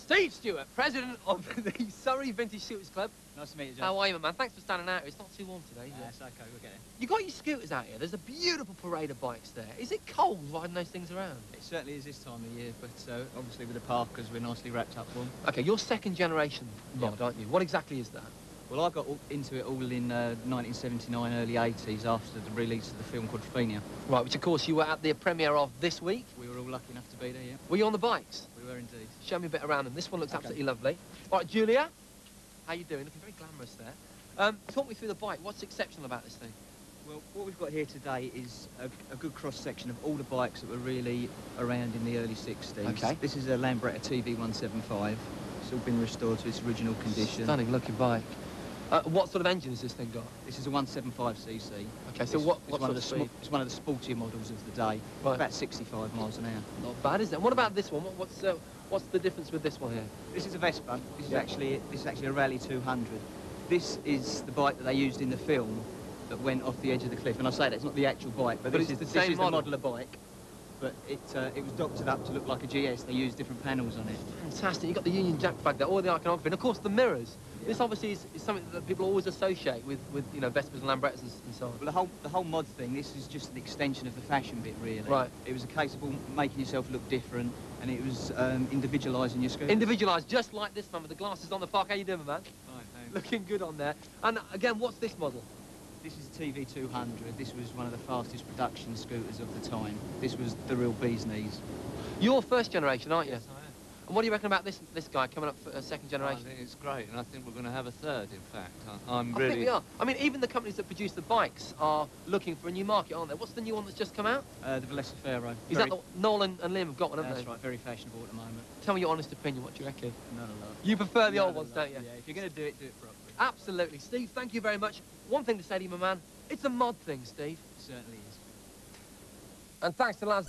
Steve Stewart, president of the Surrey Vintage Scooters Club. Nice to meet you, John. How are you, my man? Thanks for standing out here. It's not too warm today, is it? It's okay, we'll get it. You got your scooters out here. There's a beautiful parade of bikes there. Is it cold riding those things around? It certainly is this time of year, but obviously with the parkers, we're nicely wrapped up for them. OK, you're second generation mod, aren't you? What exactly is that? Well, I got into it all in 1979, early 80s, after the release of the film Quadrophenia. Right, which, of course, you were at the premiere of this week. We were all lucky enough to be there, yeah. Were you on the bikes? We were indeed. Show me a bit around them. This one looks absolutely lovely. All right, Julia, how you doing? Looking very glamorous there. Talk me through the bike. What's exceptional about this thing? Well, what we've got here today is a good cross-section of all the bikes that were really around in the early 60s. OK. This is a Lambretta TV175. It's all been restored to its original condition. Stunning looking bike. What sort of engine has this thing got? This is a 175cc. OK, so what's one of the it's one of the sportier models of the day. Right. About 65 miles an hour. Not bad, is it? And what about this one? What's the difference with this one here? This is a Vespa. This is actually a Rally 200. This is the bike that they used in the film that went off the edge of the cliff. And I say that it's not the actual bike, but this is the modeler bike. But it was doctored up to look like a GS. They used different panels on it. Fantastic. You've got the Union Jack flag there, all the iconography, and of course the mirrors. Yeah. This obviously is something that people always associate with you know, Vespas and Lambrettas and so on. Well, the whole mod thing, this is just an extension of the fashion bit, really. Right. It was a case of making yourself look different, and it was individualising your skirt. Individualised, just like this man with the glasses on the park. How you doing, man? Fine, thanks. Looking good on there. And again, what's this model? This is a TV200. This was one of the fastest production scooters of the time. This was the real bee's knees. You're first generation, aren't you? Yes, I am. And what do you reckon about this guy coming up for a second generation? I think it's great, and I think we're going to have a third, in fact. I think we are. I mean, even the companies that produce the bikes are looking for a new market, aren't they? What's the new one that's just come out? The Velocifero. Is that the Noel and Liam have got one, haven't they? That's right, very fashionable at the moment. Tell me your honest opinion, what do you reckon? None of love. You prefer the old ones, don't you? Yeah, if you're going to do it properly. Absolutely. Steve, thank you very much. One thing to say to you, my man, it's a mod thing, Steve. It certainly is. And thanks to the lads